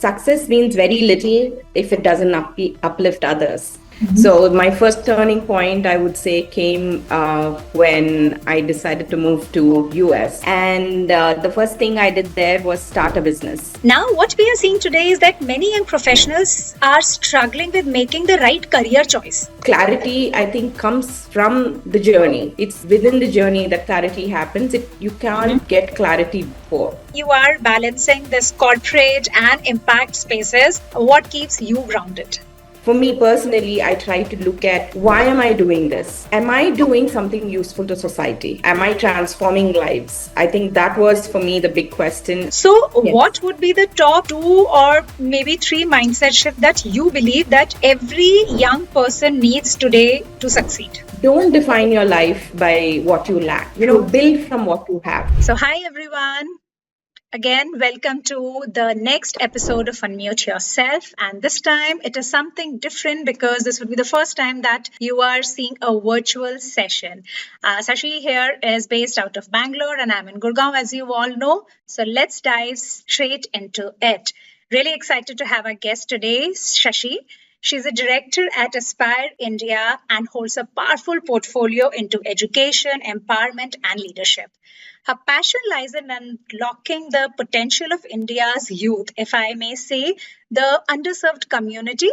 success means very little if it doesn't uplift others. So my first turning point, I would say, came when I decided to move to US, and the first thing I did there was start a business. Now, what we are seeing today is that many young professionals are struggling with making the right career choice. Clarity, I think, comes from the journey. It's within the journey that clarity happens. You can't get clarity before. You are balancing this corporate and impact spaces. What keeps you grounded? For me personally, I try to look at, why am I doing this? Am I doing something useful to society? Am I transforming lives? I think that was for me the big question. So, what would be the top 2 or maybe 3 mindset shift that you believe that every young person needs today to succeed? Don't define your life by what you lack. Build from what you have. So, hi everyone. Again, welcome to the next episode of Unmute Yourself. And this time it is something different because this would be the first time that you are seeing a virtual session. Sashi here is based out of Bangalore and I'm in Gurgaon, as you all know. So let's dive straight into it. Really excited to have our guest today, Sashi. She's a director at Aspire India and holds a powerful portfolio into education, empowerment, and leadership. Her passion lies in unlocking the potential of India's youth, if I may say, the underserved community.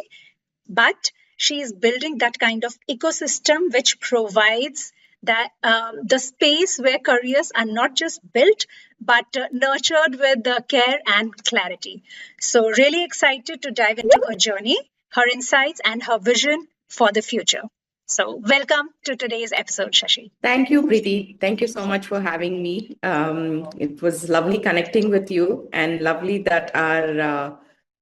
But she is building that kind of ecosystem which provides that the space where careers are not just built, but nurtured with care and clarity. So really excited to dive into her journey, her insights, and her vision for the future. So welcome to today's episode, Sashi. Thank you, Priti. Thank you so much for having me. It was lovely connecting with you, and lovely that our,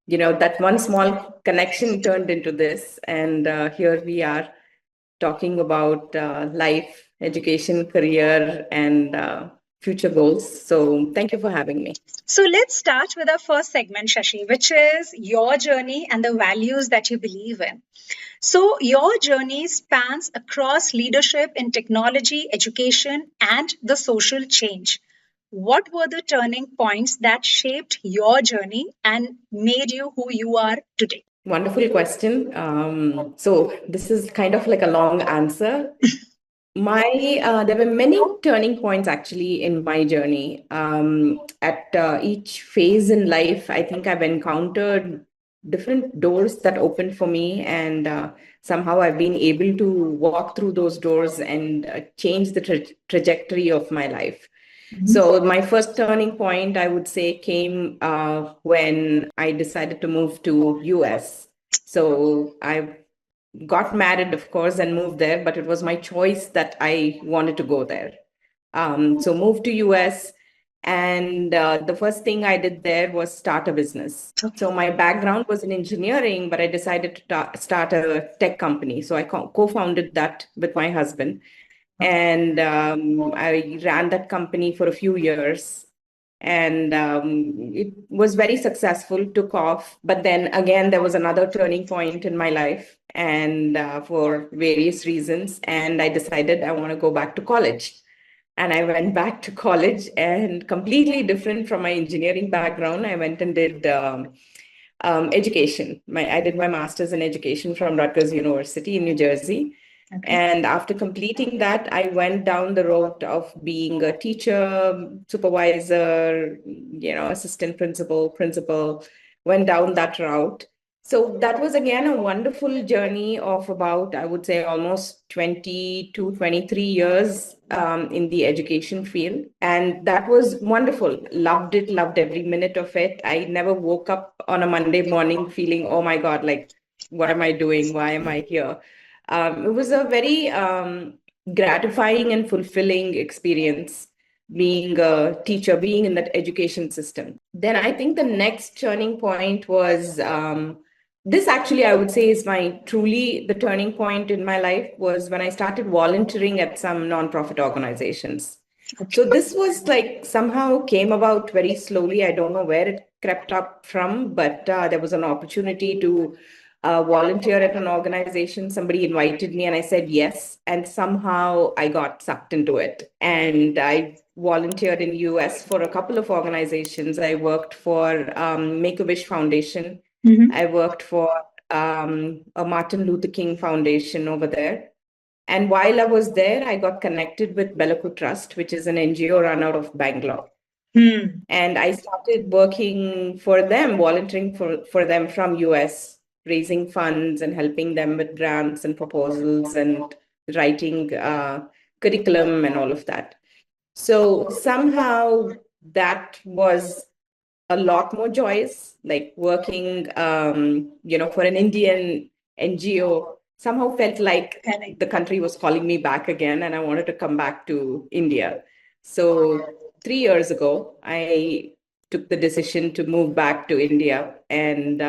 that one small connection turned into this. And here we are talking about life, education, career, and future goals. So thank you for having me. So let's start with our first segment, Sashi, which is your journey and the values that you believe in. So your journey spans across leadership in technology, education, and the social change. What were the turning points that shaped your journey and made you who you are today? Wonderful question. So this is kind of like a long answer. There were many turning points actually in my journey. At each phase in life, I think I've encountered different doors that opened for me, and somehow I've been able to walk through those doors and change the trajectory of my life. So my first turning point, I would say, came when I decided to move to US. So I got married, of course, and moved there, but it was my choice that I wanted to go there. So moved to US, and the first thing I did there was start a business. So my background was in engineering, but I decided to start a tech company. So I co-founded that with my husband. And I ran that company for a few years, and it was very successful, took off. But then again, there was another turning point in my life, and for various reasons, and I decided I want to go back to college. And I went back to college, and completely different from my engineering background, I went and did education. I did my master's in education from Rutgers University in New Jersey. Okay. And after completing that, I went down the road of being a teacher, supervisor, assistant principal, went down that route. So that was, again, a wonderful journey of about, I would say, almost 20 to 23 years in the education field. And that was wonderful. Loved it, loved every minute of it. I never woke up on a Monday morning feeling, oh my God, like, what am I doing? Why am I here? It was a very gratifying and fulfilling experience being a teacher, being in that education system. Then I think the next turning point was, this actually, I would say, is the turning point in my life was when I started volunteering at some nonprofit organizations. So this was like somehow came about very slowly. I don't know where it crept up from, but there was an opportunity to volunteer at an organization. Somebody invited me and I said yes. And somehow I got sucked into it. And I volunteered in US for a couple of organizations. I worked for Make-A-Wish Foundation. I worked for a Martin Luther King Foundation over there. And while I was there, I got connected with Bellecourt Trust, which is an NGO run out of Bangalore. And I started working for them, volunteering for them from US, raising funds and helping them with grants and proposals and writing curriculum and all of that. So somehow that was a lot more joyous, like working, for an Indian NGO. Somehow felt like the country was calling me back again, and I wanted to come back to India. So 3 years ago, I took the decision to move back to India and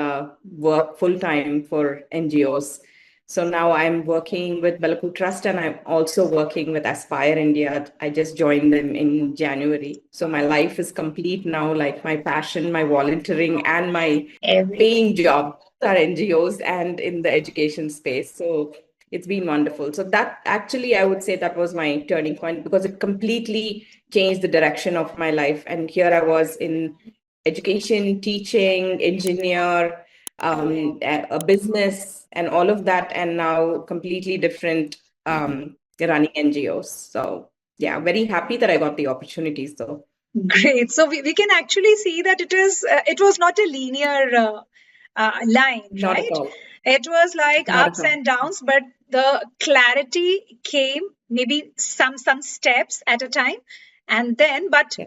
work full time for NGOs. So now I'm working with Bellecourt Trust, and I'm also working with Aspire India. I just joined them in January. So my life is complete now, like my passion, my volunteering, and my paying job are NGOs and in the education space. So it's been wonderful. So that actually, I would say that was my turning point, because it completely changed the direction of my life. And here I was in education, teaching, engineer, a business, and all of that, and now completely different, running NGOs. So yeah, very happy that I got the opportunities though. Great. So we can actually see that it was not a linear line, Not right? at all. It was like Not ups at all. and downs, but the clarity came maybe some steps at a time, and then, but Yeah.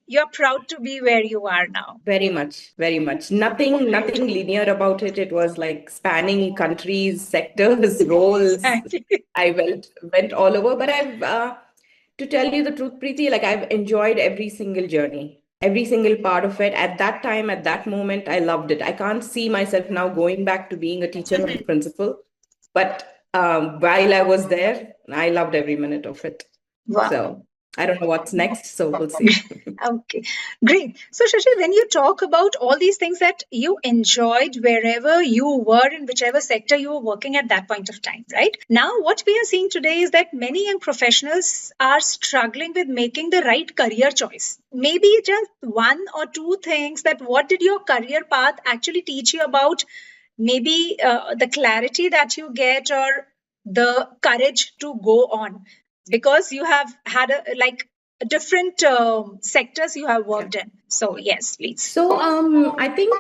you're proud to be where you are now. Very much, very much. Nothing linear about it. It was like spanning countries, sectors, roles. Exactly. I went all over, but to tell you the truth, Preeti, like I've enjoyed every single journey, every single part of it. At that time, at that moment, I loved it. I can't see myself now going back to being a teacher or a principal, but while I was there, I loved every minute of it. Wow. So I don't know what's next, so we'll see. Okay, great. So, Shashi, when you talk about all these things that you enjoyed wherever you were, in whichever sector you were working at that point of time, right? Now, what we are seeing today is that many young professionals are struggling with making the right career choice. Maybe just one or two things, that what did your career path actually teach you about maybe the clarity that you get, or the courage to go on, because you have had different sectors you have worked in. So yes, please. So I think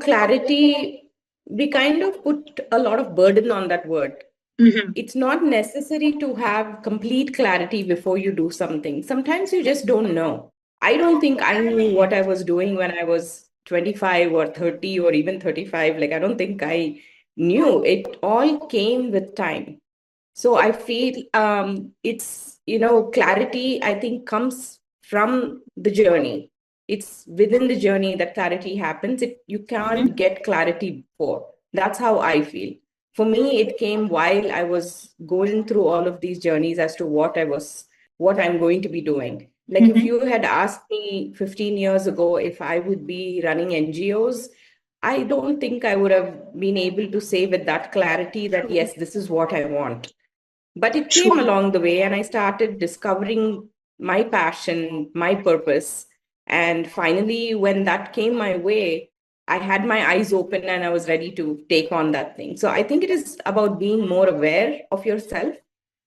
clarity, we kind of put a lot of burden on that word. It's not necessary to have complete clarity before you do something. Sometimes you just don't know. I don't think I knew what I was doing when I was 25 or 30 or even 35. Like, I don't think I knew. It all came with time. So I feel it's, clarity, I think, comes from the journey. It's within the journey that clarity happens. You can't get clarity before. That's how I feel. For me, it came while I was going through all of these journeys as to what I'm going to be doing. Like if you had asked me 15 years ago if I would be running NGOs, I don't think I would have been able to say with that clarity that, yes, this is what I want. But it came along the way, and I started discovering my passion, my purpose. And finally, when that came my way, I had my eyes open and I was ready to take on that thing. So I think it is about being more aware of yourself,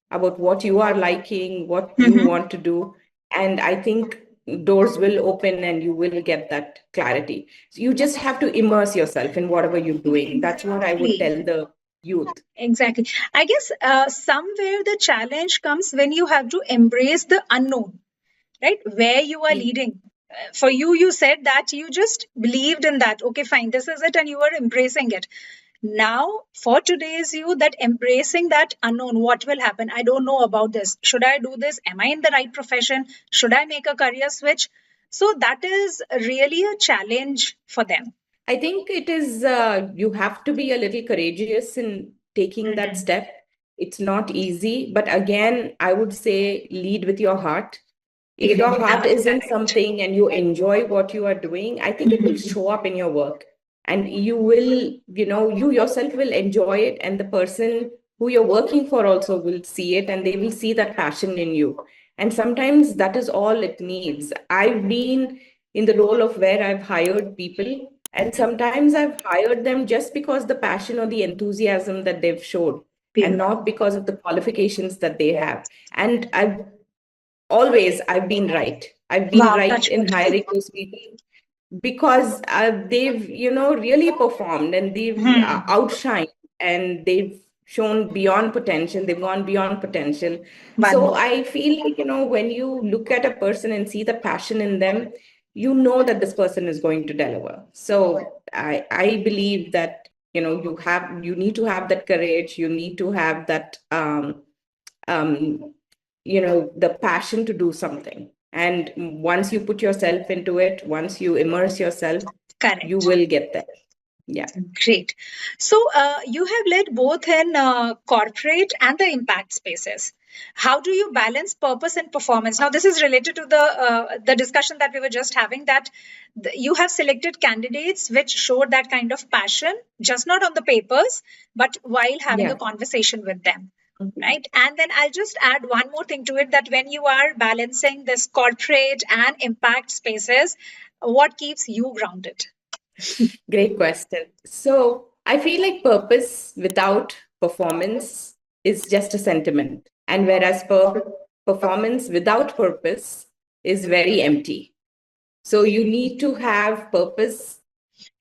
about what you are liking, what you want to do. And I think doors will open and you will get that clarity. So you just have to immerse yourself in whatever you're doing. That's what I would tell the youth. Exactly. I guess somewhere the challenge comes when you have to embrace the unknown, right? Where you are leading. For you, you said that you just believed in that. Okay, fine, this is it, and you are embracing it. Now, for today's you, that embracing that unknown, what will happen? I don't know about this. Should I do this? Am I in the right profession? Should I make a career switch? So that is really a challenge for them. I think it is, you have to be a little courageous in taking that step. It's not easy, but again, I would say lead with your heart. If your heart is in something and you enjoy what you are doing, I think it will show up in your work, and you will, you yourself will enjoy it, and the person who you're working for also will see it, and they will see that passion in you. And sometimes that is all it needs. I've been in the role of where I've hired people, and sometimes I've hired them just because the passion or the enthusiasm that they've showed, and not because of the qualifications that they have. And I've been right. I've been Wow, right touch in wood. hiring those people because they've really performed, and they've outshined, and they've shown beyond potential, they've gone beyond potential. So Wonderful. I feel like, when you look at a person and see the passion in them, you know that this person is going to deliver. So I believe that, you need to have that courage, you need to have that um, the passion to do something. And once you put yourself into it, once you immerse yourself, you Correct. will get there. Yeah. Great. So you have led both in corporate and the impact spaces. How do you balance purpose and performance? Now, this is related to the discussion that we were just having. That you have selected candidates which showed that kind of passion, just not on the papers, but while having a Yeah. conversation with them. Mhm. Right. And then I'll just add one more thing to it, that when you are balancing this corporate and impact spaces, what keeps you grounded? Great question. So I feel like purpose without performance is just a sentiment. And whereas performance without purpose is very empty. So you need to have purpose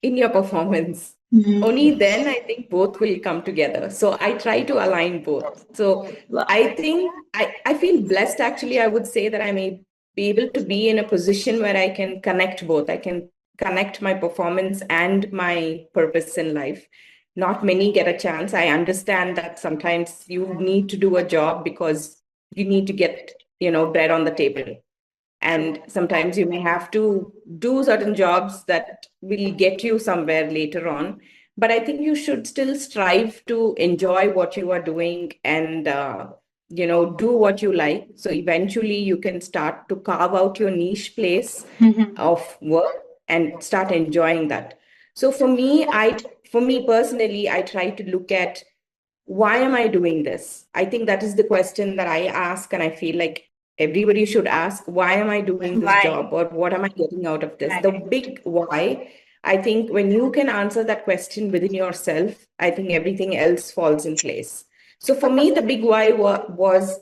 in your performance. Only then I think both will come together. So I try to align both. So I think I feel blessed, actually. I would say that I may be able to be in a position where I can connect both. I can connect my performance and my purpose in life. Not many get a chance. I understand that sometimes you need to do a job because you need to get, bread on the table. And sometimes you may have to do certain jobs that will get you somewhere later on. But I think you should still strive to enjoy what you are doing, and do what you like. So eventually you can start to carve out your niche place of work and start enjoying that. So for me personally, I try to look at, why am I doing this? I think that is the question that I ask, and I feel like everybody should ask, why am I doing this Why? job, or what am I getting out of this? The Correct. big why, I think when you can answer that question within yourself, I think everything else falls in place. So for me, the big why was,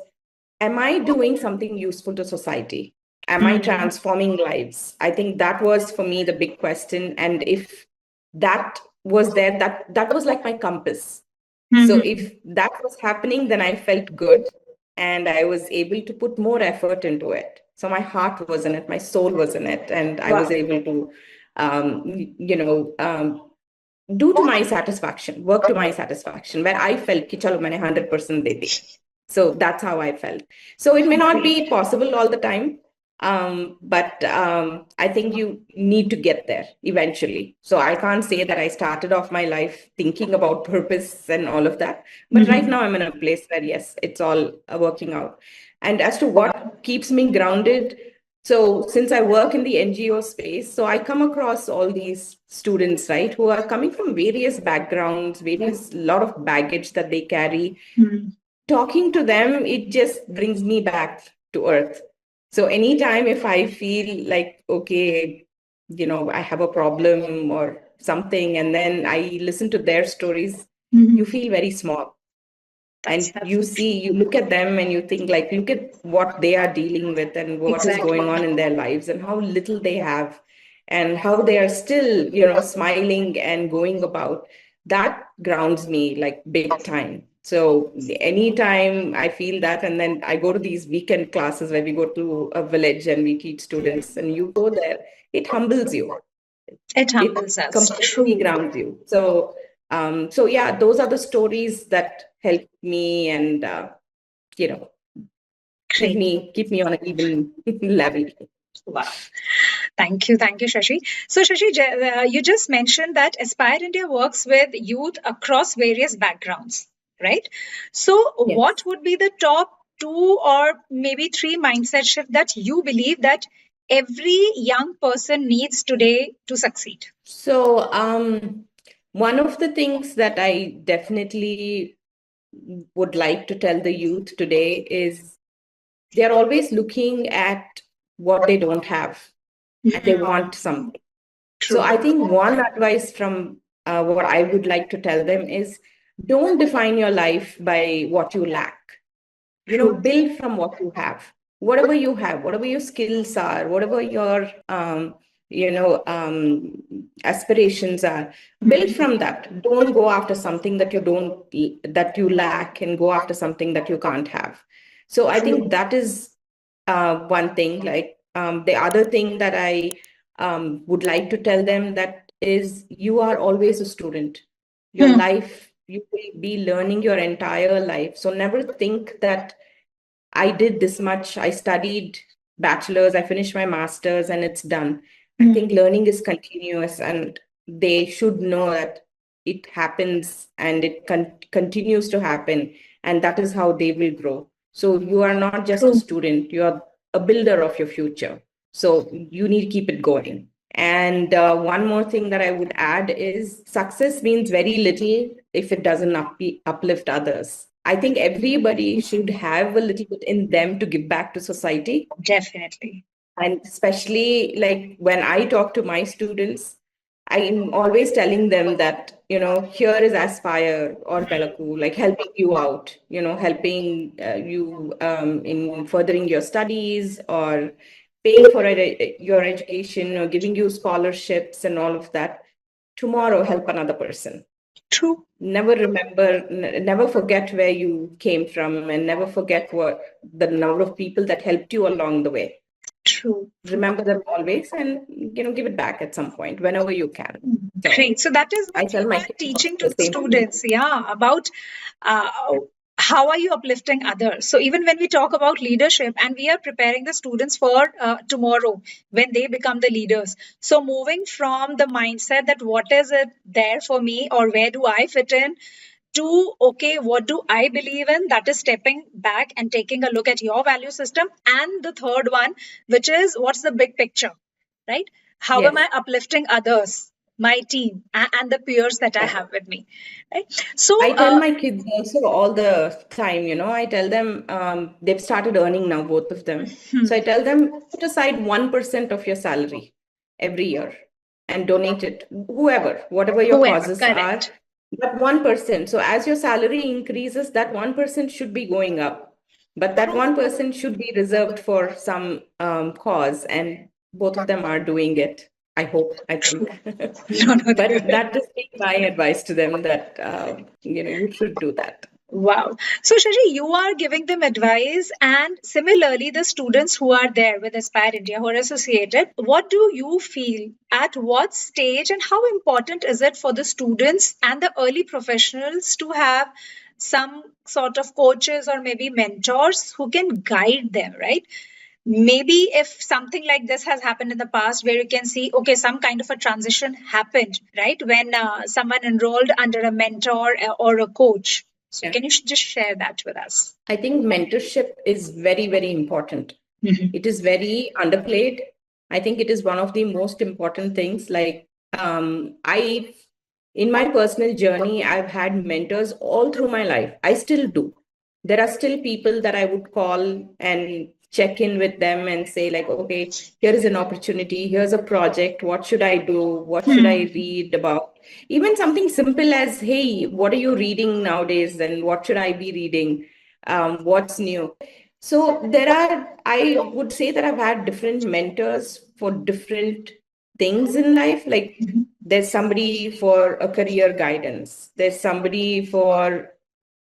am I doing something useful to society? Am I transforming lives? I think that was for me the big question. And if that was there, that was like my compass. So if that was happening, then I felt good, and I was able to put more effort into it. So my heart was in it, my soul was in it, and I was Wow. able to, um, you know, um, do to my satisfaction, work to my satisfaction, where I felt कि चलो मैंने 100% दे दी. So that's how I felt. So it may not be Great. possible all the time, but I think you need to get there eventually. So I can't say that I started off my life thinking about purpose and all of that. But right now I'm in a place where, yes, it's all working out. And as to what keeps me grounded, so since I work in the NGO space, so I come across all these students, right, who are coming from various backgrounds, various lot of baggage that they carry. Talking to them, it just brings me back to earth. So anytime if I feel like, okay, I have a problem or something, and then I listen to their stories, you feel very small. That's And you look at them and you think, like, look at what they are dealing with and what is exactly. going on in their lives and how little they have, and how they are still, smiling and going about. That grounds me like big time. So anytime I feel that, and then I go to these weekend classes where we go to a village and we teach students, and you go there, it humbles you. It It humbles us. completely True. grounds you. So yeah, those are the stories that help me, and you know keep Great. me on an even level. Wow. Thank you, Shashi. So, Shashi, you just mentioned that Aspire India works with youth across various backgrounds, right? So, what Yes. would be the top two or maybe three mindset shift that you believe that every young person needs today to succeed? So one of the things that I definitely would like to tell the youth today is, they're always looking at what they don't have and they want something. So I think one advice from what I would like to tell them is don't define your life by what you lack. Build from what you have. Whatever your skills are, whatever your aspirations are, build from that. Don't go after something that you lack, and go after something that you can't have. So I think that is one thing. Like the other thing that I would like to tell them that is, you are always a student. Your life, you will be learning your entire life. So never think that I did this much, I studied bachelor's, I finished my master's, and it's done. I think learning is continuous, and they should know that it happens and it continues to happen, and that is how they will grow. So you are not just a student, you are a builder of your future. So you need to keep it going. And one more thing that I would add is success means very little if it doesn't uplift others. I think everybody should have a little bit in them to give back to society. Definitely. And especially like when I talk to my students, I'm always telling them that, here is Aspire or Pelaku, like helping you out, helping you in furthering your studies, or paying for your education, or giving you scholarships and all of that. Tomorrow, help another person. True. Never forget where you came from, and never forget what the number of people that helped you along the way. True. Remember them always, and give it back at some point whenever you can. So, great. So that is what you are teaching to the students, about how are you uplifting others. So even when we talk about leadership, and we are preparing the students for tomorrow when they become the leaders. So moving from the mindset that what is it there for me, or where do I fit in, to, okay, what do I believe in? That is stepping back and taking a look at your value system. And the third one, which is what's the big picture, right? How am I uplifting others, my team, and the peers that I have with me, right? So I tell my kids also all the time, I tell them, they've started earning now, both of them. So I tell them, put aside 1% of your salary every year and donate it, whatever your causes are. But 1%. So as your salary increases, that 1% should be going up. But that 1% should be reserved for some cause, and both of them are doing it. I hope, I think. But that is my advice to them, that, you should do that. Wow. So, Shashi, you are giving them advice, and similarly, the students who are there with Aspire India, who are associated, what do you feel at what stage, and how important is it for the students and the early professionals to have some sort of coaches or maybe mentors who can guide them, right? Maybe if something like this has happened in the past, where you can see, okay, some kind of a transition happened, right? When someone enrolled under a mentor or a coach. So can you just share that with us? I think mentorship is very, very important. It is very underplayed. I think it is one of the most important things. Like in my personal journey, I've had mentors all through my life. I still do. There are still people that I would call and check in with them and say, like, okay, here is an opportunity, here's a project, what should I do, what should I read about? Even something simple as, hey, what are you reading nowadays, and what should I be reading, what's new? So I would say that I've had different mentors for different things in life. Like there's somebody for a career guidance, there's somebody for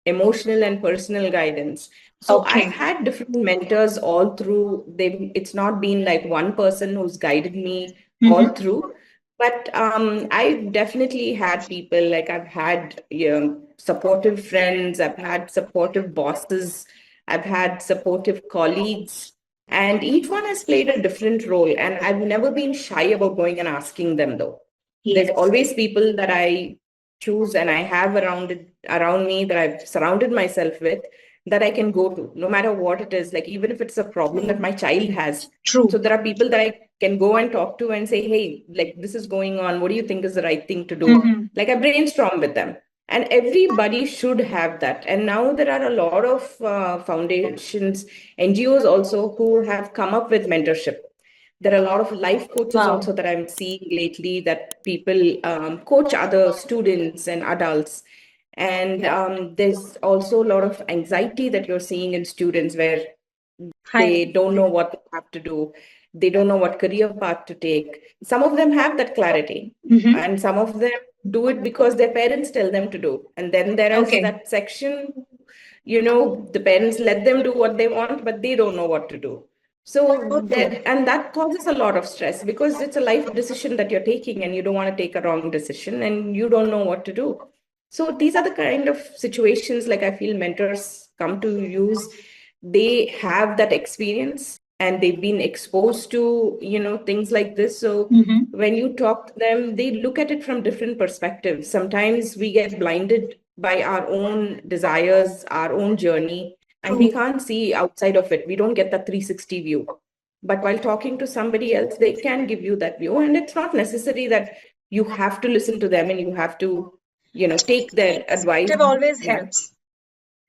emotional and personal guidance. So I've had different mentors all through. It's not been like one person who's guided me all through, but I've definitely had people. Like I've had supportive friends, I've had supportive bosses, I've had supportive colleagues, and each one has played a different role. And I've never been shy about going and asking them, though. There's always people that I choose and I have around me, that I've surrounded myself with, that I can go to, no matter what it is. Like even if it's a problem that my child has. So there are people that I can go and talk to and say, hey, like this is going on. What do you think is the right thing to do? Like I brainstorm with them. And everybody should have that. And now there are a lot of foundations, NGOs also, who have come up with mentorship. There are a lot of life coaches Wow. also that I'm seeing lately, that people coach other students and adults. And there's also a lot of anxiety that you're seeing in students, where they Hi. don't know what they have to do. They don't know what career path to take. Some of them have that clarity, Mm-hmm. and some of them do it because their parents tell them to do. And then there is Okay. that section, the parents let them do what they want, but they don't know what to do. So So true. that causes a lot of stress, because it's a life decision that you're taking, and you don't want to take a wrong decision, and you don't know what to do. So these are the kind of situations, like, I feel mentors come to use. They have that experience, and they've been exposed to things like this. So Mm-hmm. when you talk to them, they look at it from different perspectives. Sometimes we get blinded by our own desires, our own journey, and we True. can't see outside of it. We don't get the 360 view. But while talking to somebody else, they can give you that view. And it's not necessary that you have to listen to them and you have to take their advice. Perspective always Yeah. helps.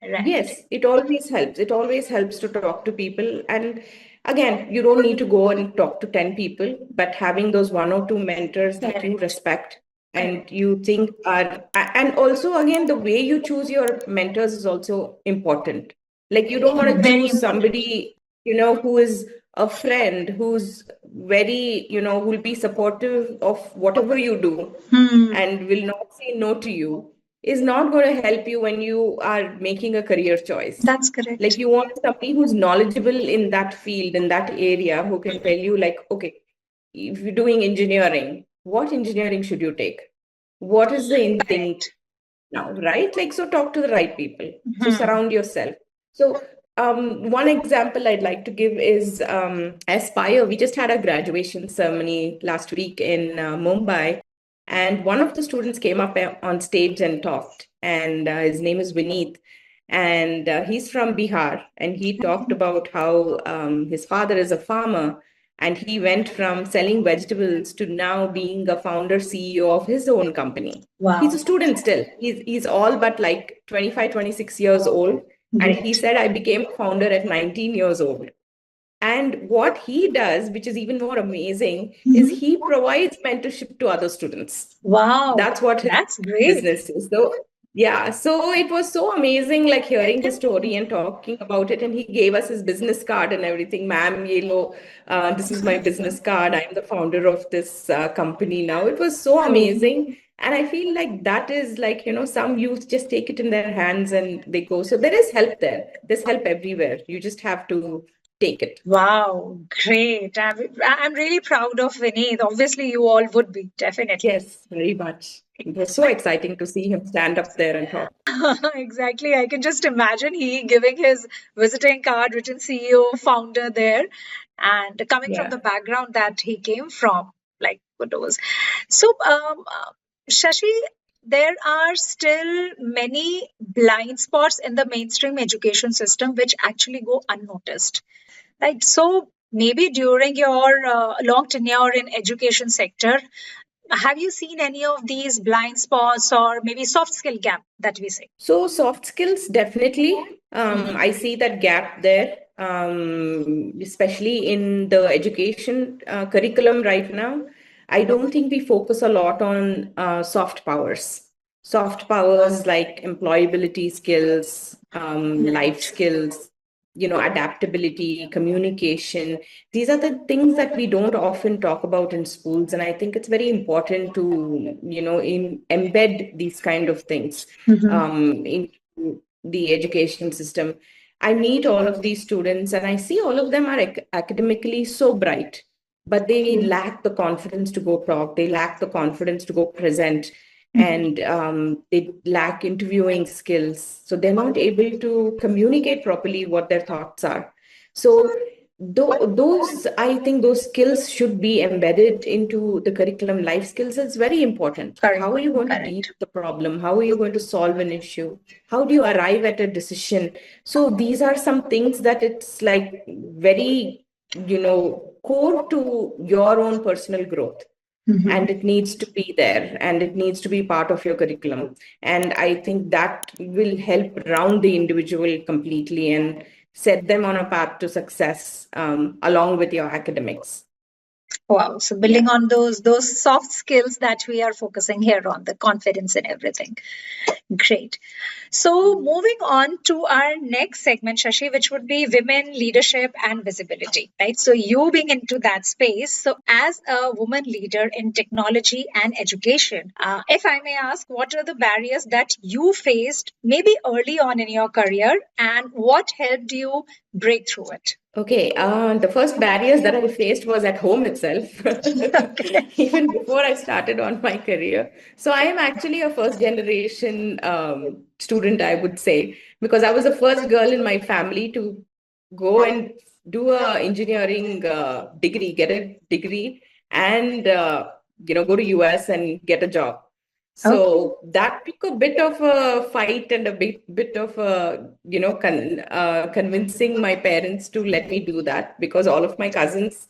Right. Yes, it always helps. It always helps to talk to people. And again, you don't need to go and talk to 10 people, but having those one or two mentors that you Correct. respect and Correct. you think and also, again, the way you choose your mentors is also important. Like, you don't want to Very choose important. somebody, who is a friend, who's very, who will be supportive of whatever you do Hmm. and will not say no to you, is not going to help you when you are making a career choice. That's Like, correct. you want somebody who's knowledgeable in that field, in that area, who can tell you, like, okay, if you're doing engineering, what engineering should you take? What is the in thing Correct. now, right? Like, so talk to the right people. So Hmm. surround yourself. So one example I'd like to give is Aspire. We just had a graduation ceremony last week in Mumbai, and one of the students came up on stage and talked, and his name is Vineet. And he's from Bihar, and he talked about how his father is a farmer, and he went from selling vegetables to now being a founder CEO of his own company. He's Wow. a student still. He's all but like 25, 26 years old. And he Great. said, I became a founder at 19 years old. And what he does, which is even more amazing, is Mhm. he provides mentorship to other students. Wow. That's what his That's great. business is. So, yeah, so it was so amazing, like, hearing his story and talking about it. And he gave us his business card and everything. Ma'am, this is my business card. I'm the founder of this company now. It was so amazing. And I feel like that is like, some youth just take it in their hands and they go. So there is help there. There's help everywhere. You just have to take it. Wow, great. I'm really proud of Vineet. Obviously, you all would be, definitely. Yes, very much. It was so exciting to see him stand up there and talk. Exactly. I can just imagine he giving his visiting card, written CEO, founder there, and coming from the Yeah. background that he came from, like kudos. So, Shashi, there are still many blind spots in the mainstream education system which actually go unnoticed. Right. So maybe during your long tenure in education sector, have you seen any of these blind spots or maybe soft skill gap that we say? So soft skills, definitely. I see that gap there, especially in the education curriculum right now. I don't think we focus a lot on soft powers. Soft powers like employability skills, life Right. skills, adaptability, communication. These are the things that we don't often talk about in schools. And I think it's very important to, embed these kind of things Mhm. into the education system. I meet all of these students and I see all of them are academically so bright, but they lack the confidence to go talk. They lack the confidence to go present, and they lack interviewing skills. So they're not able to communicate properly what their thoughts are. So those, I think those skills should be embedded into the curriculum. Life skills is very important. Correct. How are you going to deal Correct. with the problem? How are you going to solve an issue? How do you arrive at a decision? So these are some things that it's like very, core to your own personal growth. Mhm. and it needs to be there and it needs to be part of your curriculum. And I think that will help round the individual completely and set them on a path to success, along with your academics. Wow. So Yeah. building on those soft skills that we are focusing here on, the confidence and everything. Great. So, moving on to our next segment, Shashi, which would be women leadership and visibility, right? So, you being into that space, so as a woman leader in technology and education, if I may ask, what are the barriers that you faced maybe early on in your career, and what helped you break through it? Okay, the first barriers that I faced was at home itself, Okay. even before I started on my career. So I am actually a first generation student, I would say, because I was the first girl in my family to go and do a engineering degree, get a degree, and go to US and get a job. Okay. So that took a bit of a fight and a bit of a, convincing my parents to let me do that, because all of my cousins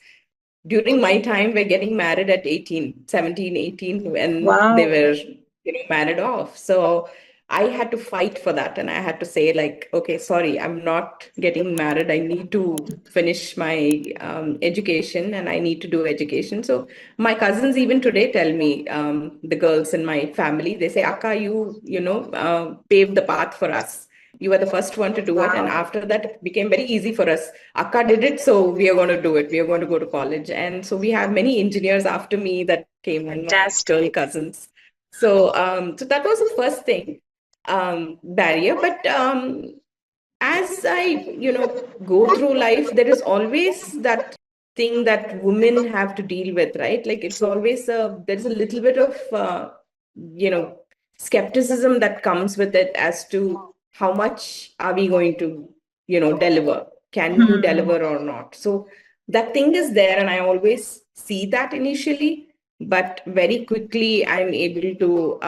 during my time were getting married at 18, 17, 18, and they Wow. were, married off. So I had to fight for that. And I had to say, like, okay, sorry, I'm not getting married. I need to finish my education and I need to do education. So my cousins even today tell me, the girls in my family, they say, Akka, paved the path for us. You were the first one to do it. And Wow. after that, it became very easy for us. Akka did it, so we are going to do it. We are going to go to college. And so we have many engineers after me that came in, my girl Fantastic. cousins. So that was the first thing, barrier. But as I, go through life, there is always that thing that women have to deal with, right? Like it's always there's a little bit of, you know, skepticism that comes with it as to how much are we going to, deliver? Can you Hmm. deliver or not? So that thing is there, and I always see that initially, but very quickly I'm able to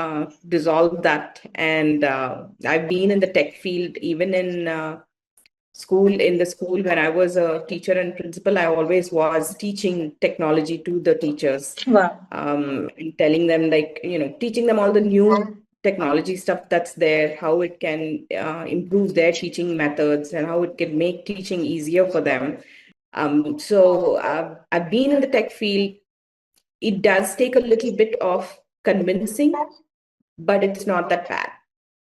dissolve that. And I've been in the tech field, even in in the school when I was a teacher and principal. I always was teaching technology to the teachers, Wow. and telling them, like, teaching them all the new technology stuff that's there, how it can improve their teaching methods and how it can make teaching easier for them. So I've been in the tech field. It does take a little bit of convincing, but it's not that bad.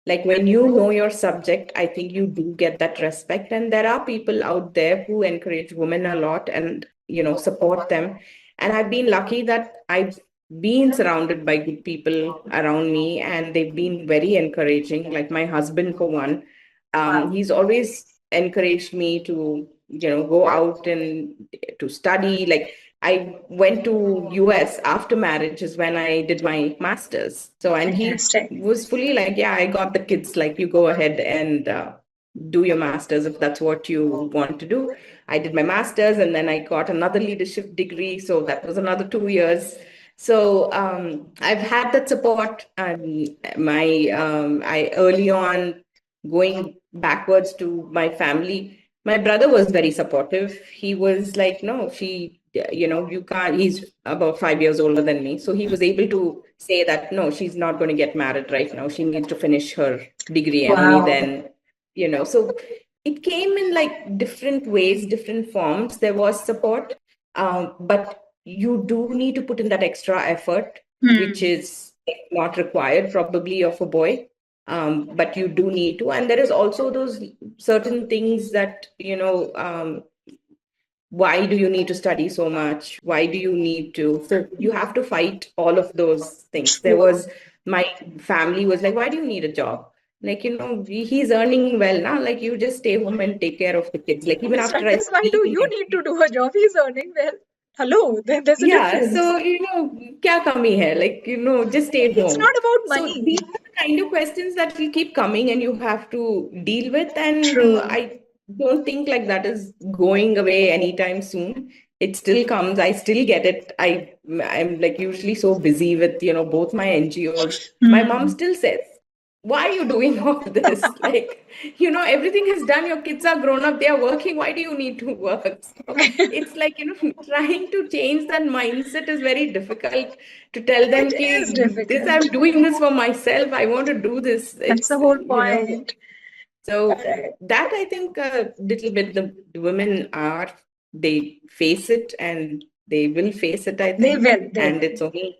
Like when you know your subject, I think you do get that respect. And there are people out there who encourage women a lot and, support them. And I've been lucky that I've been surrounded by good people around me, and they've been very encouraging. Like my husband, for one, he's always encouraged me to, go out and to study. Like I went to US after marriage is when I did my master's. So, and he Fantastic. was fully like, yeah, I got the kids, like you go ahead and do your master's if that's what you want to do. I did my master's and then I got another leadership degree. So that was another 2 years. So I've had that support. I early on, going backwards to my family, my brother was very supportive. He was like, no, you can't. He's about 5 years older than me. So he was able to say that, no, she's not going to get married right now. She needs to finish her degree and only Wow. then, So it came in like different ways, different forms. There was support, but you do need to put in that extra effort, which Hmm. is not required probably of a boy. But you do need to. And there is also those certain things that, why do you need to study so much? Why do you need to? So you have to fight all of those things. There True. was, my family was like, why do you need a job? Like, he's earning well now. Like, you just stay home and take care of the kids. Like, even It's after like I this. Why leave do in you need to do a job? He's earning well. Hello, there's a yeah, difference. so kya kami hai? Like, just stay It's home. not about So money. these are the kind of questions that will keep coming and you have to deal with. And True. I don't think like that is going away anytime soon. It still comes. I still get it. I'm like usually so busy with, both my NGOs. My mom Hmm. still says, why are you doing all this? Like, everything is done. Your kids are grown up. They are working. Why do you need to work? So it's like, trying to change that mindset is very difficult to tell them, It is this, difficult. I'm doing this for myself. I want to do this. That's the It's, whole point. so Correct. that I think a little bit the women they face it and they will face it, I They think. will. They And will. it's only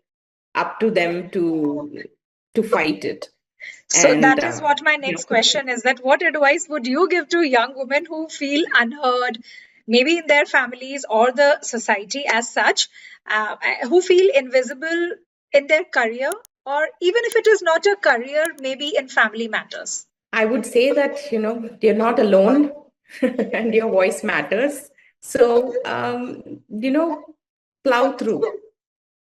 up to them to fight it. So And that is what my next question is, that what advice would you give to young women who feel unheard, maybe in their families or the society as such, who feel invisible in their career, or even if it is not a career, maybe in family matters? I would say that, you're not alone and your voice matters. So, plow through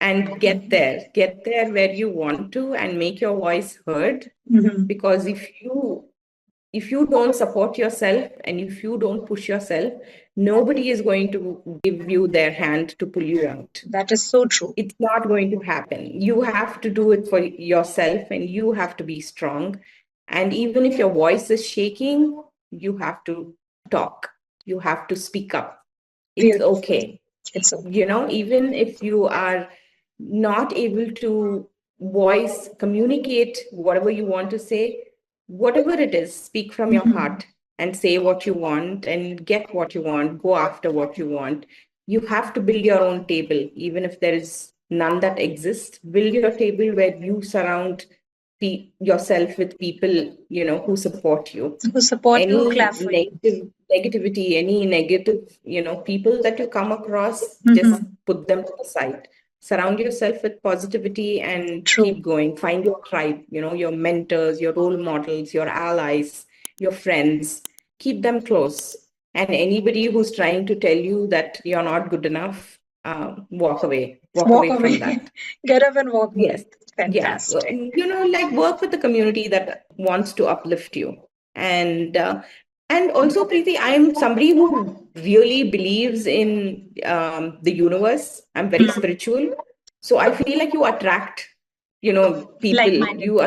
and get there where you want to and make your voice heard. Mhm. Because if you don't support yourself and if you don't push yourself, nobody is going to give you their hand to pull you out. That is so true. It's not going to happen. You have to do it for yourself and you have to be strong. And even if your voice is shaking, you have to talk. You have to speak up. It's Beautiful. okay. It's okay. Even if you are not able to communicate whatever you want to say, whatever it is, speak from your heart and say what you want and get what you want, go after what you want. You have to build your own table, even if there is none that exists. Build your table where you surround yourself with people, who support you. Who support you, Any clap for you. negativity, any negative, people that you come across, just put them to the side. Surround yourself with positivity and True. keep going. Find your tribe, your mentors, your role models, your allies, your friends. Keep them close. And anybody who's trying to tell you that you're not good enough, walk away. Walk Walk away from away. that. Get up and walk Yes. away. Yeah. Fantastic. Like work with the community that wants to uplift you. And also, Preeti, I'm somebody who really believes in the universe. I'm very spiritual. So I feel like you attract, people, Like-minded you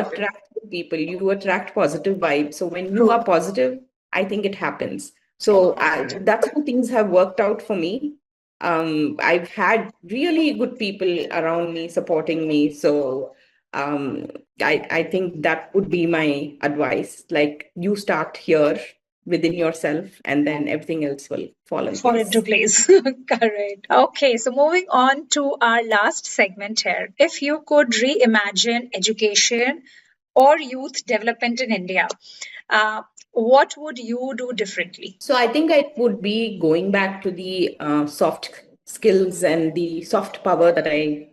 attract positive vibes. So when you True. are positive, I think it happens. So that's how things have worked out for me. I've had really good people around me supporting me. So I think that would be my advice. Like, you start here within yourself, and then everything else will fall in Fall into place. place. Correct. Okay, so moving on to our last segment here. If you could reimagine education or youth development in India, what would you do differently? So I think it would be going back to the soft skills and the soft power that I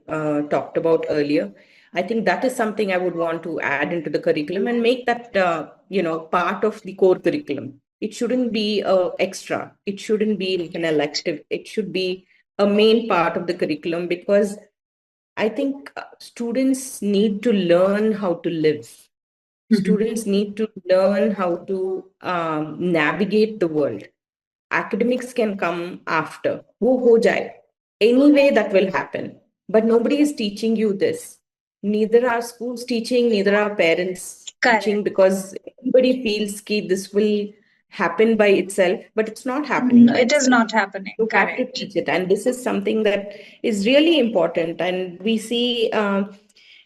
talked about earlier. I think that is something I would want to add into the curriculum and make that part of the core curriculum. It shouldn't be extra. It shouldn't be like an elective. It should be a main part of the curriculum, because I think students need to learn how to live. Students need to learn how to navigate the world. Academics can come after. Wo ho jaye. Anyway, that will happen. But nobody is teaching you this. Neither are schools teaching, neither are parents teaching, Correct. because everybody feels that this will happen by itself, but it's not happening No, by it is itself. not happening. You have to Correct. teach it. And this is something that is really important. And we see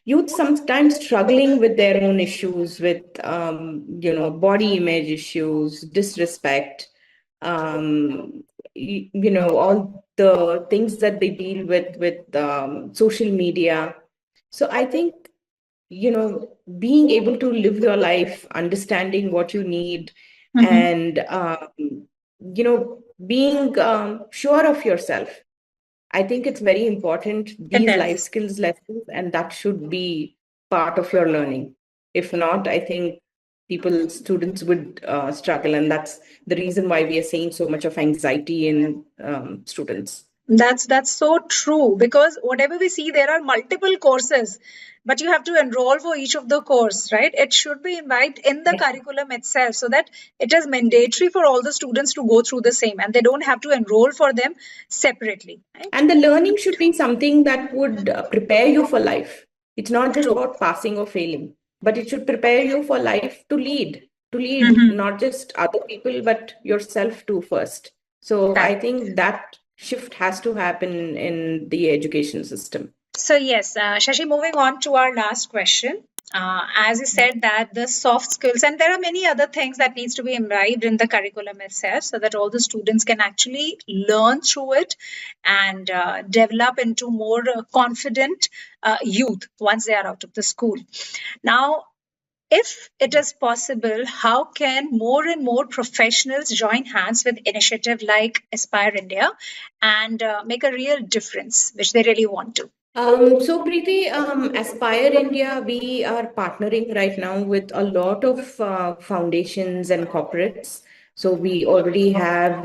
youth sometimes struggling with their own issues, with body image issues, disrespect, all the things that they deal with social media. So I think, being able to live your life, understanding what you need, and being sure of yourself. I think it's very important, It these life is. skills lessons, and that should be part of your learning. If not, I think students would struggle. And that's the reason why we are seeing so much of anxiety in students. That's so true, because whatever we see, there are multiple courses, but you have to enroll for each of the course, right? It should be imbibed in the curriculum itself, so that it is mandatory for all the students to go through the same, and they don't have to enroll for them separately. Right? And the learning should be something that would prepare you for life. It's not just True. about passing or failing. but it should prepare you for life to lead Mm-hmm. not just other people, but yourself too first. So I Correct. think that shift has to happen in the education system. So yes, Shashi, moving on to our last question. As you said that the soft skills, and there are many other things that needs to be imbibed in the curriculum itself so that all the students can actually learn through it and develop into more confident youth once they are out of the school. Now, if it is possible, how can more and more professionals join hands with initiative like Aspire India and make a real difference, which they really want to? So Preeti, Aspire India, we are partnering right now with a lot of foundations and corporates. So we already have,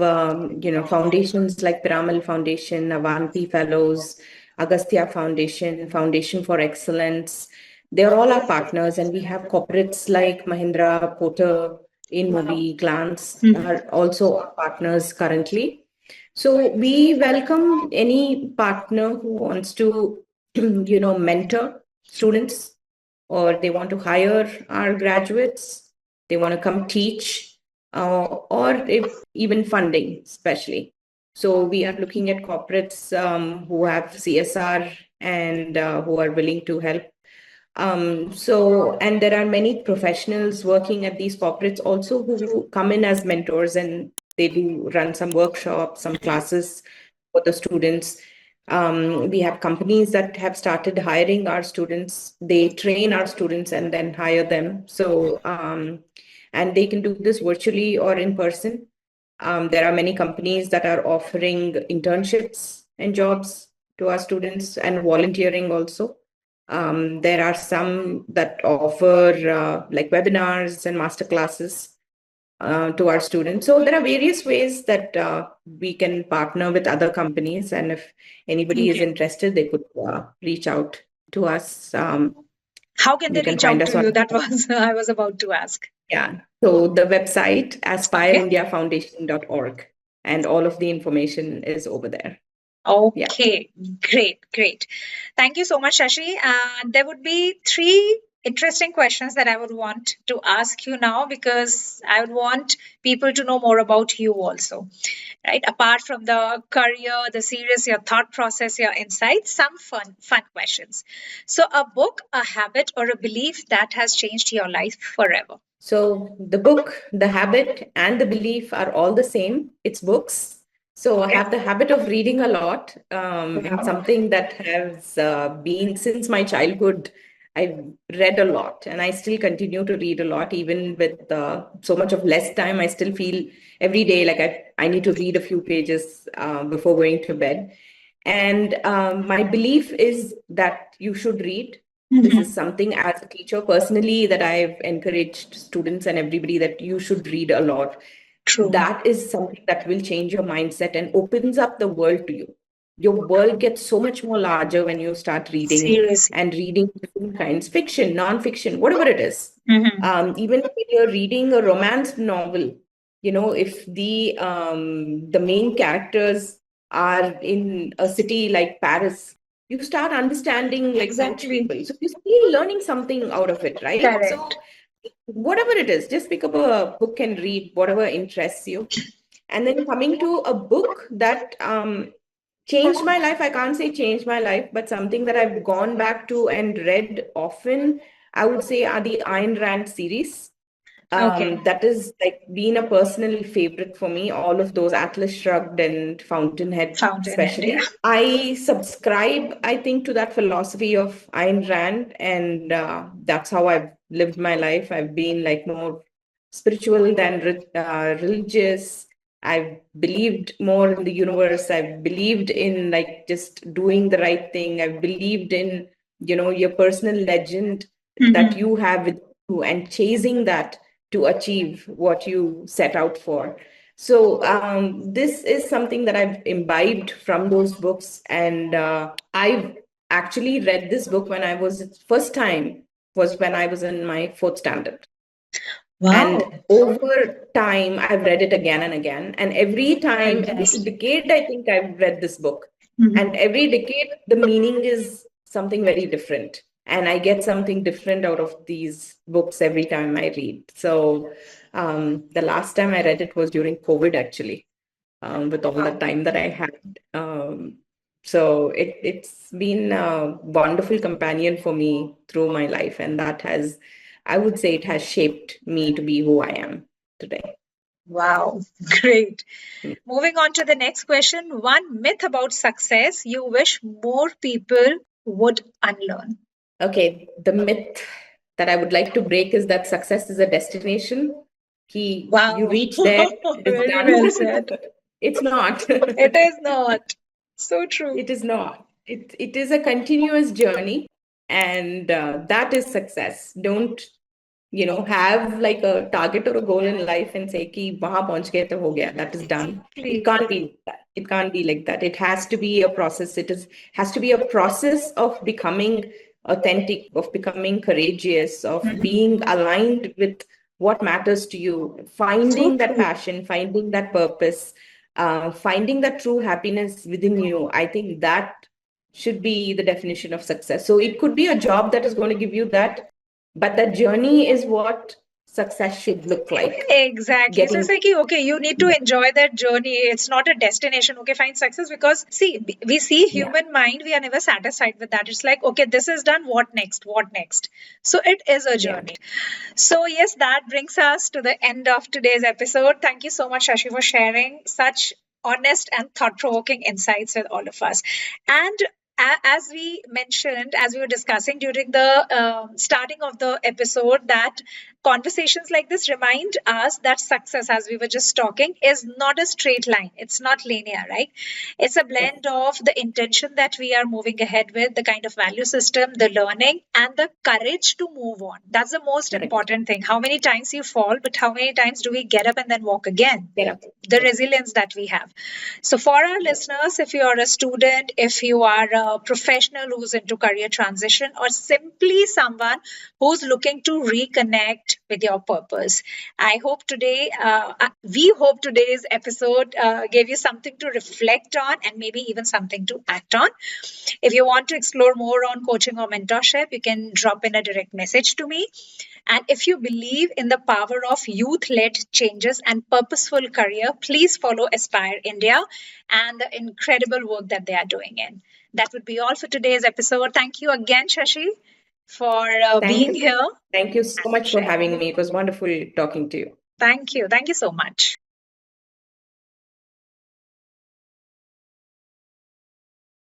foundations like Piramal Foundation, Avanti Fellows, Agastya Foundation, Foundation for Excellence. They're all our partners, and we have corporates like Mahindra, Porter, Wow. InMobi, Glance Mhm. are also our partners currently. So we welcome any partner who wants to, mentor students, or they want to hire our graduates, they want to come teach, or if even funding, especially. So we are looking at corporates who have CSR and who are willing to help. And there are many professionals working at these corporates also who come in as mentors, and they do run some workshops, some classes for the students. We have companies that have started hiring our students. They train our students and then hire them. And they can do this virtually or in person. There are many companies that are offering internships and jobs to our students and volunteering also. There are some that offer like webinars and master classes to our students. So there are various ways that we can partner with other companies. And if anybody is Okay. interested, they could reach out to us. How can they You can reach find out us to on, you? That was I was about to ask. yeah. So the website, Okay. aspireindiafoundation.org, and all of the information is over there. Yeah. Okay, great. Thank you so much, Shashi. There would be three interesting questions that I would want to ask you now because I would want people to know more about you also, right? Apart from the career, the serious, your thought process, your insights, some fun questions. So, a book, a habit, or a belief that has changed your life forever. So the book, the habit, and the belief are all the same. It's books. So I Okay. have the habit of reading a lot. It's Wow. something that has been since my childhood. I've read a lot, and I still continue to read a lot, even with so much of less time. I still feel every day like I need to read a few pages before going to bed. And my belief is that you should read. This is Mhm. something as a teacher personally that I've encouraged students and everybody that you should read a lot. True. That is something that will change your mindset and opens up the world to you. Your world gets so much more larger when you start reading, Seriously. and reading different kinds, fiction, non-fiction, whatever it is. Mhm. Even when you're reading a romance novel, if the main characters are in a city like Paris, you start understanding like French Exactly. people. So you still learning something out of it, right? Correct. So whatever it is, just pick up a book and read whatever interests you. And then coming to a book that changed my life, I can't say changed my life, but something that I've gone back to and read often, I would say are the Ayn Rand series. Okay. That is like been a personal favorite for me, all of those Atlas Shrugged and Fountainhead, Fountainhead. Yeah. especially. I subscribe, I think, to that philosophy of Ayn Rand, and that's how I've lived my life. I've been like more spiritual than religious. I've believed more in the universe. I've believed in like just doing the right thing. I've believed in, your personal legend that Mhm. you have with you and chasing that to achieve what you set out for. So this is something that I've imbibed from those books, and I've actually read this book when I was first time was when I was in my fourth standard. Wow. And over time, I've read it again and again. And every time, every Fantastic. decade, I think I've read this book. And Mhm. every decade, the meaning is something very different. and I get something different out of these books every time I read. So the last time I read it was during COVID, actually, with all the time that I had. So it's been a wonderful companion for me through my life, and that has, I would say, it has shaped me to be who I am today. Wow, great. Moving on to the next question. One myth about success you wish more people would unlearn. Okay, the myth that I would like to break is that success is a destination. You Wow, reach there, it's very well said. done. It's not. It is not. So true. It is not. It is a continuous journey, and that is success. Don't have like a target or a goal in life and say ki wahan pahunch gaye to ho gaya, that is done. It Exactly. can't be like that. It can't be like that. It has to be a process. Has to be a process of becoming authentic, of becoming courageous, of being aligned with what matters to you, So finding that true. passion, finding that purpose, finding that true happiness within you. I think that should be the definition of success. So it could be a job that is going to give you that, but that journey is what success should look like. Exactly. So it's Getting, like, okay, you need to enjoy that journey. It's not a destination. Okay, find success because see, we see yeah, human mind, we are never satisfied with that. It's like, okay, this is done. What next? What next? So it is a yeah. journey. So, yes, that brings us to the end of today's episode. Thank you so much, Shashi, for sharing such honest and thought provoking insights with all of us. And as we mentioned, as we were discussing during the starting of the episode, that conversations like this remind us that success, as we were just talking, is not a straight line. It's not linear, right? It's a blend of the intention that we are moving ahead with, the kind of value system, the learning, and the courage to move on. That's the most Correct. important thing. How many times you fall, but how many times do we get up and then walk again? Get up. The resilience that we have. So, for our listeners, if you are a student, if you are a professional who's into career transition, or simply someone who's looking to reconnect with your purpose, we hope today's episode gave you something to reflect on and maybe even something to act on. If you want to explore more on coaching or mentorship, you can drop in a direct message to me. And if you believe in the power of youth led changes and purposeful career, please follow Aspire India and the incredible work that they are doing in. That would be all for today's episode. Thank you again, Shashi, for Thank being you. here. Thank you so much for having me. It was wonderful talking to you. Thank you. Thank you so much.